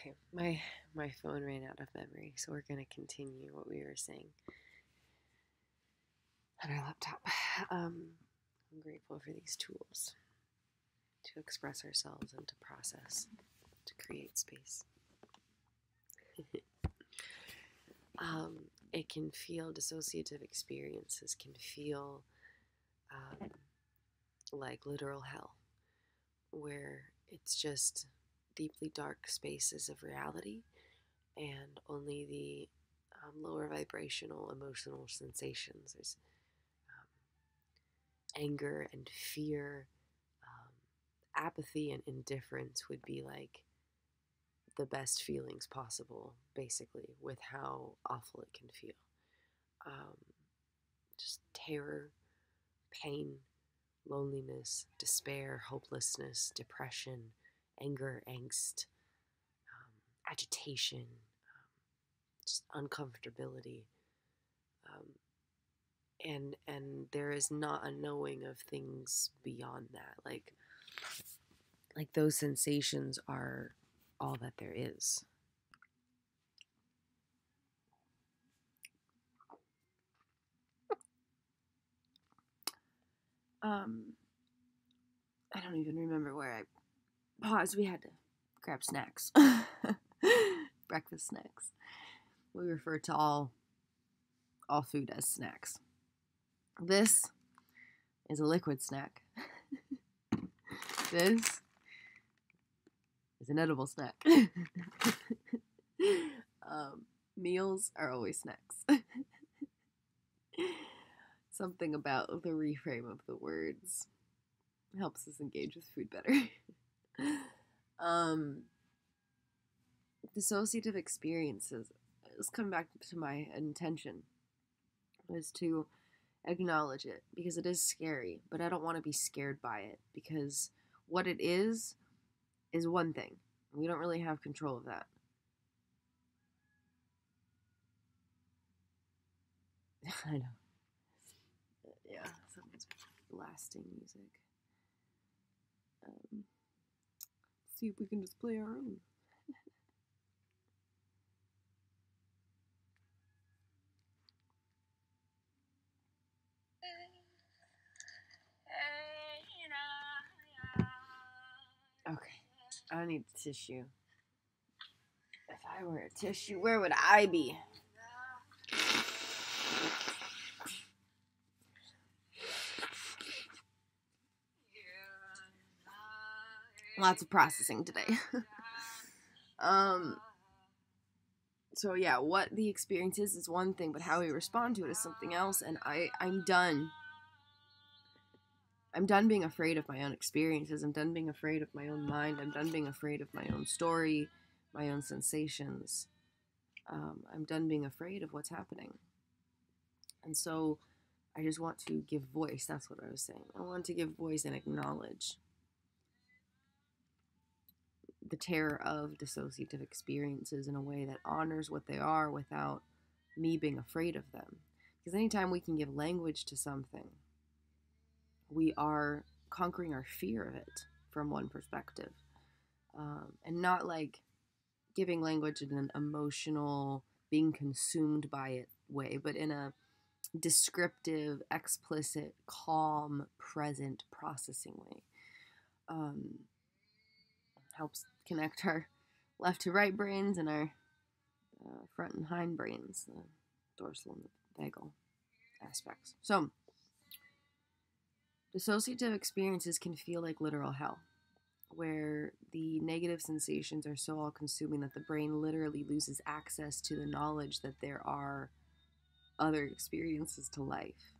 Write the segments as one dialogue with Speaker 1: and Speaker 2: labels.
Speaker 1: Okay, my phone ran out of memory, so we're gonna continue what we were saying on our laptop. I'm grateful for these tools to express ourselves and to process, to create space. It can feel, dissociative experiences can feel like literal hell, where it's just deeply dark spaces of reality and only the lower vibrational emotional sensations. There's anger and fear, apathy and indifference would be like the best feelings possible, basically, with how awful it can feel. Just terror, pain, loneliness, despair, hopelessness, depression, anger, angst, agitation, just uncomfortability. And there is not a knowing of things beyond that. Like those sensations are all that there is. I don't even remember where I paused. We had to grab snacks. Breakfast snacks. We refer to all food as snacks. This is a liquid snack. This is an edible snack. Meals are always snacks. Something about the reframe of the words helps us engage with food better. Dissociative experiences, let's come back to my intention, was to acknowledge it, because it is scary, but I don't want to be scared by it, because what it is one thing. We don't really have control of that. I know. Yeah, someone's blasting music. See if we can just play our own. Okay, I need tissue. If I were a tissue, where would I be? Lots of processing today. So yeah, what the experience is one thing, but how we respond to it is something else, and I'm done. I'm done being afraid of my own experiences. I'm done being afraid of my own mind. I'm done being afraid of my own story, my own sensations. I'm done being afraid of what's happening. And so I just want to give voice. That's what I was saying. I want to give voice and acknowledge the terror of dissociative experiences in a way that honors what they are without me being afraid of them. Because anytime we can give language to something, we are conquering our fear of it from one perspective. And not like giving language in an emotional, being consumed by it way, but in a descriptive, explicit, calm, present, processing way. Helps connect our left to right brains and our front and hind brains, the dorsal and the vagal aspects. So, dissociative experiences can feel like literal hell, where the negative sensations are so all-consuming that the brain literally loses access to the knowledge that there are other experiences to life.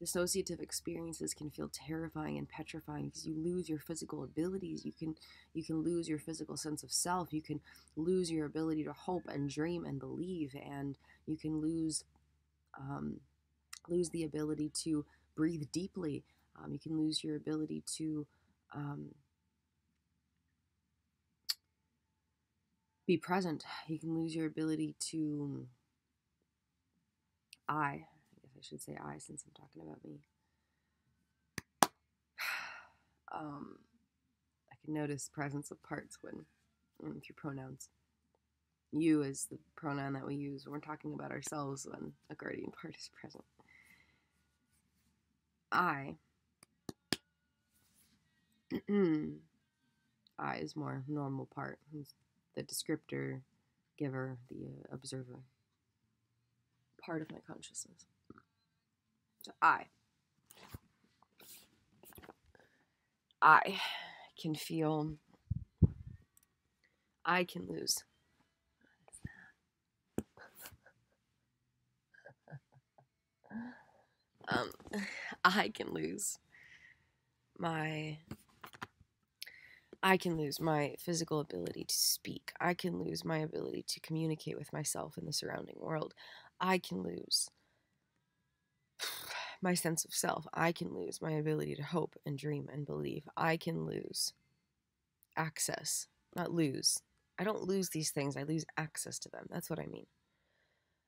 Speaker 1: Dissociative experiences can feel terrifying and petrifying because you lose your physical abilities. You can lose your physical sense of self. You can lose your ability to hope and dream and believe, and you can lose the ability to breathe deeply. You can lose your ability to be present. You can lose your ability to I guess I should say I, since I'm talking about me. I can notice presence of parts when through pronouns. You is the pronoun that we use when we're talking about ourselves when a guardian part is present. I. I is more normal part. Who's the descriptor, giver, the observer. Part of my consciousness. So I can feel. I can lose. I can lose my physical ability to speak. I can lose my ability to communicate with myself and the surrounding world. I can lose my sense of self. I can lose my ability to hope and dream and believe. I can lose access. Not lose. I don't lose these things. I lose access to them. That's what I mean.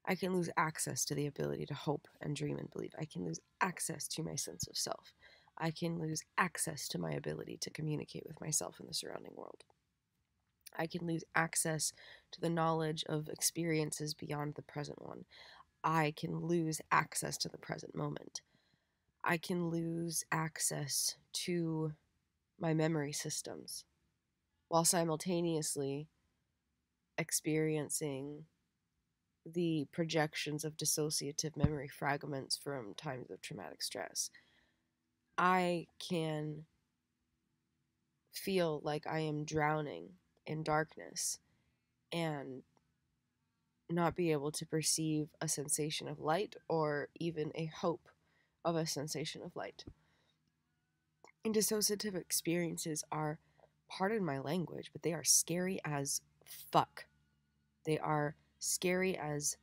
Speaker 1: I can lose access to the ability to hope and dream and believe. I can lose access to my sense of self. I can lose access to my ability to communicate with myself and the surrounding world. I can lose access to the knowledge of experiences beyond the present one. I can lose access to the present moment. I can lose access to my memory systems while simultaneously experiencing the projections of dissociative memory fragments from times of traumatic stress. I can feel like I am drowning in darkness and not be able to perceive a sensation of light or even a hope of a sensation of light. And dissociative experiences are, pardon my language, but they are scary as fuck. They are scary as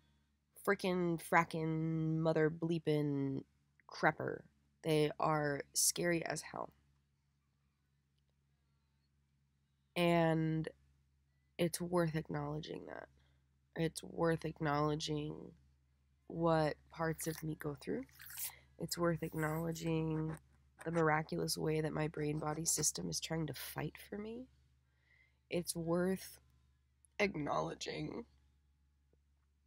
Speaker 1: frickin' frackin' mother bleepin' crepper. They are scary as hell. And it's worth acknowledging that. It's worth acknowledging what parts of me go through. It's worth acknowledging the miraculous way that my brain-body system is trying to fight for me. It's worth acknowledging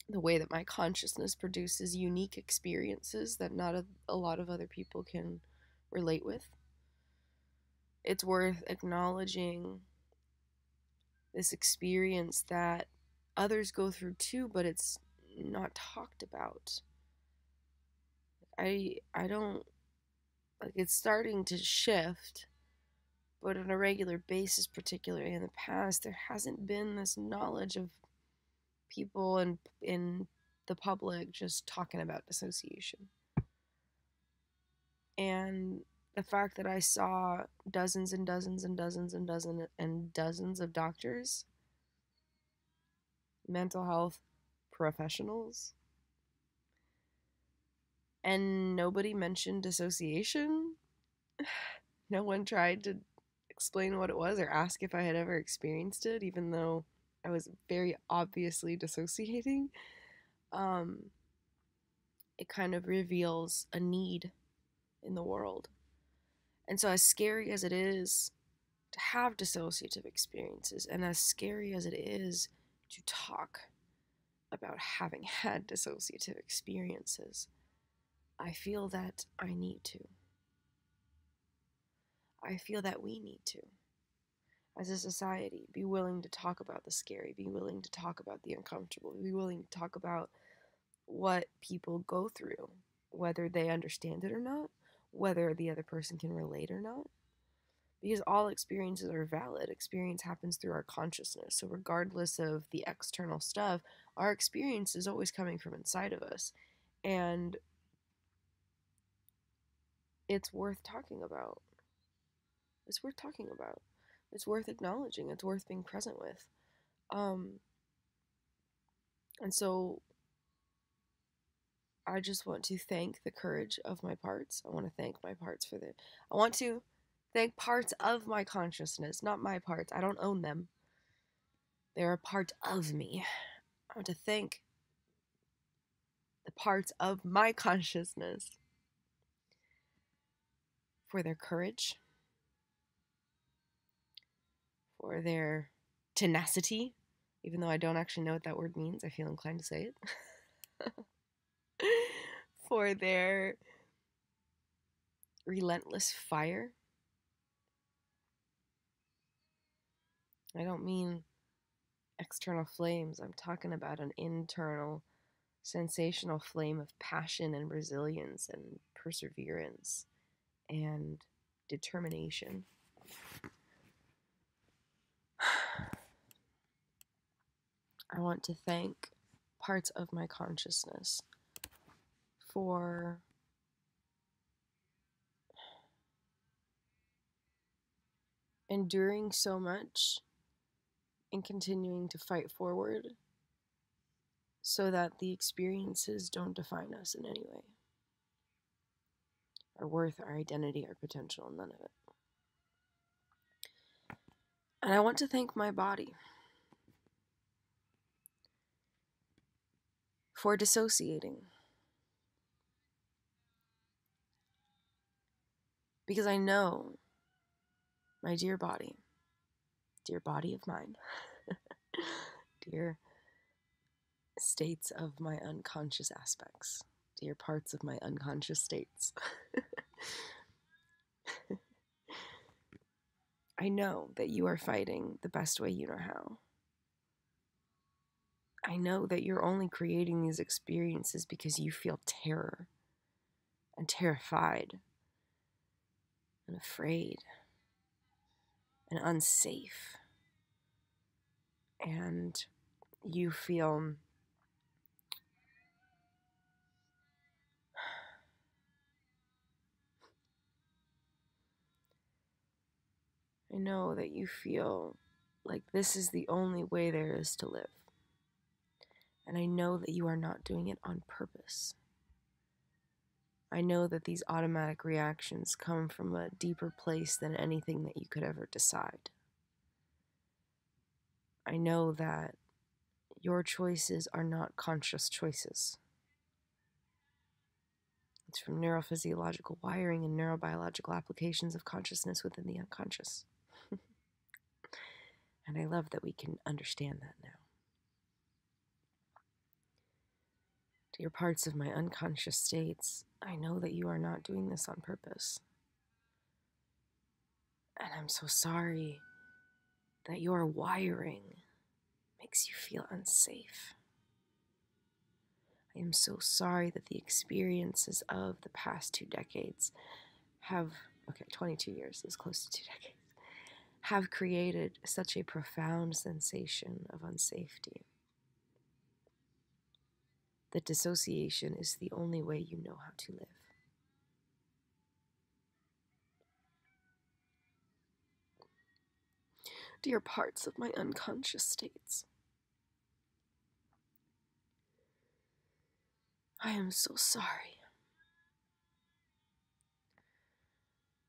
Speaker 1: the way that my consciousness produces unique experiences that not a lot of other people can relate with. It's worth acknowledging this experience that others go through too, but it's not talked about. I don't, like, it's starting to shift, but on a regular basis, particularly in the past, there hasn't been this knowledge of people in the public just talking about dissociation. And the fact that I saw dozens and dozens and dozens and dozens and dozens of doctors, mental health professionals, and nobody mentioned dissociation. No one tried to explain what it was or ask if I had ever experienced it, even though I was very obviously dissociating. It kind of reveals a need in the world. And so, as scary as it is to have dissociative experiences, and as scary as it is to talk about having had dissociative experiences, I feel that I need to. I feel that we need to, as a society, be willing to talk about the scary, be willing to talk about the uncomfortable, be willing to talk about what people go through, whether they understand it or not, whether the other person can relate or not. Because all experiences are valid. Experience happens through our consciousness. So regardless of the external stuff, our experience is always coming from inside of us. And it's worth talking about. It's worth talking about. It's worth acknowledging. It's worth being present with. And so I just want to thank the courage of my parts. I want to thank my parts for I want to thank parts of my consciousness, not my parts. I don't own them. They're a part of me. I want to thank the parts of my consciousness for their courage, for their tenacity, even though I don't actually know what that word means, I feel inclined to say it, for their relentless fire. I don't mean external flames. I'm talking about an internal, sensational flame of passion and resilience and perseverance and determination. I want to thank parts of my consciousness for enduring so much and continuing to fight forward so that the experiences don't define us in any way. Our worth, our identity, our potential, none of it. And I want to thank my body for dissociating. Because I know, my dear body of mine, dear states of my unconscious aspects, dear parts of my unconscious states. I know that you are fighting the best way you know how. I know that you're only creating these experiences because you feel terror and terrified and afraid and unsafe. And you feel I know that you feel like this is the only way there is to live. And I know that you are not doing it on purpose. I know that these automatic reactions come from a deeper place than anything that you could ever decide. I know that your choices are not conscious choices. It's from neurophysiological wiring and neurobiological applications of consciousness within the unconscious. And I love that we can understand that now. Dear parts of my unconscious states, I know that you are not doing this on purpose. And I'm so sorry that your wiring makes you feel unsafe. I am so sorry that the experiences of the past 2 decades 22 years is close to 2 decades, have created such a profound sensation of unsafety. That dissociation is the only way you know how to live. Dear parts of my unconscious states, I am so sorry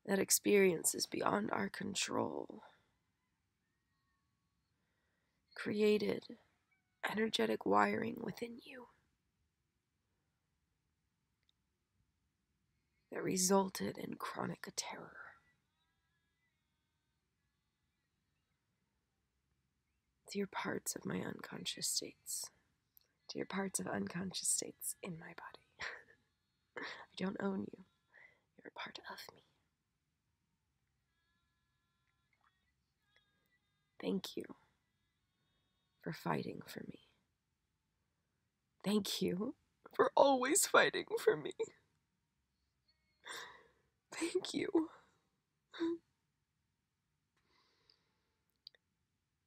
Speaker 1: that experiences beyond our control created energetic wiring within you that resulted in chronic terror. Dear parts of my unconscious states, dear parts of unconscious states in my body, I don't own you. You're a part of me. Thank you for fighting for me. Thank you for always fighting for me. Thank you.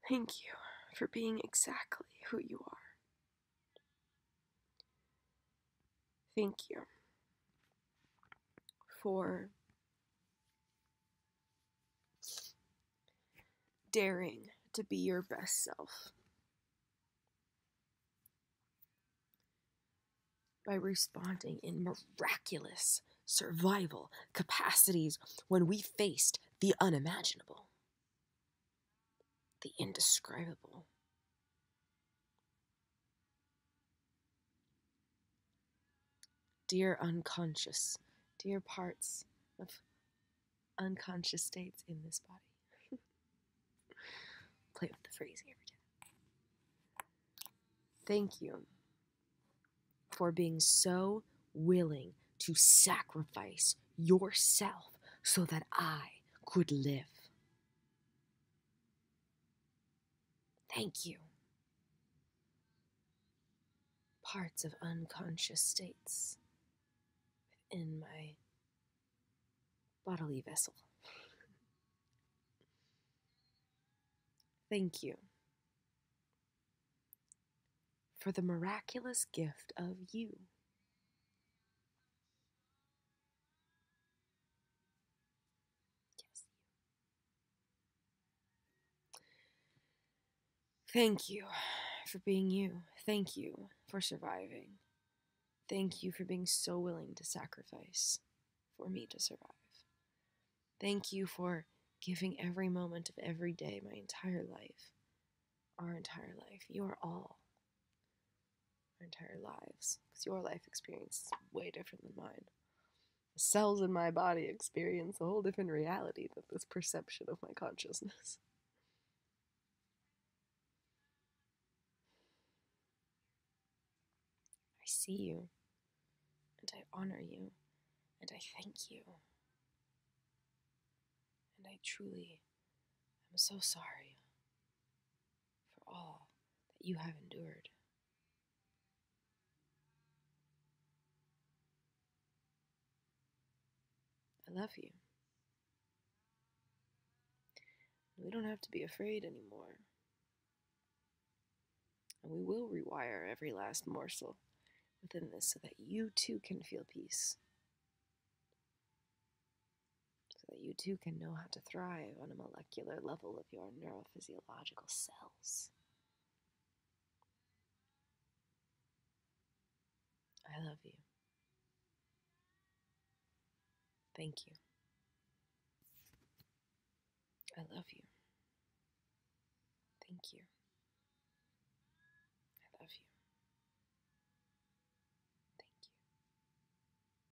Speaker 1: Thank you for being exactly who you are. Thank you for daring to be your best self by responding in miraculous survival capacities when we faced the unimaginable, the indescribable. Dear unconscious, dear parts of unconscious states in this body. Play with the
Speaker 2: phrasing every day. Thank you for being so willing to sacrifice yourself so that I could live. Thank you. Parts of unconscious states within my bodily vessel. Thank you for the miraculous gift of you. Yes. Thank you for being you. Thank you for surviving. Thank you for being so willing to sacrifice for me to survive. Thank you for giving every moment of every day, my entire life, our entire life, your all, our entire lives, because your life experience is way different than mine. The cells in my body experience a whole different reality than this perception of my consciousness. I see you, and I honor you, and I thank you. And I truly am so sorry for all that you have endured. I love you. We don't have to be afraid anymore. And we will rewire every last morsel within this so that you too can feel peace. So that you too can know how to thrive on a molecular level of your neurophysiological cells. I love you. Thank you. I love you. Thank you.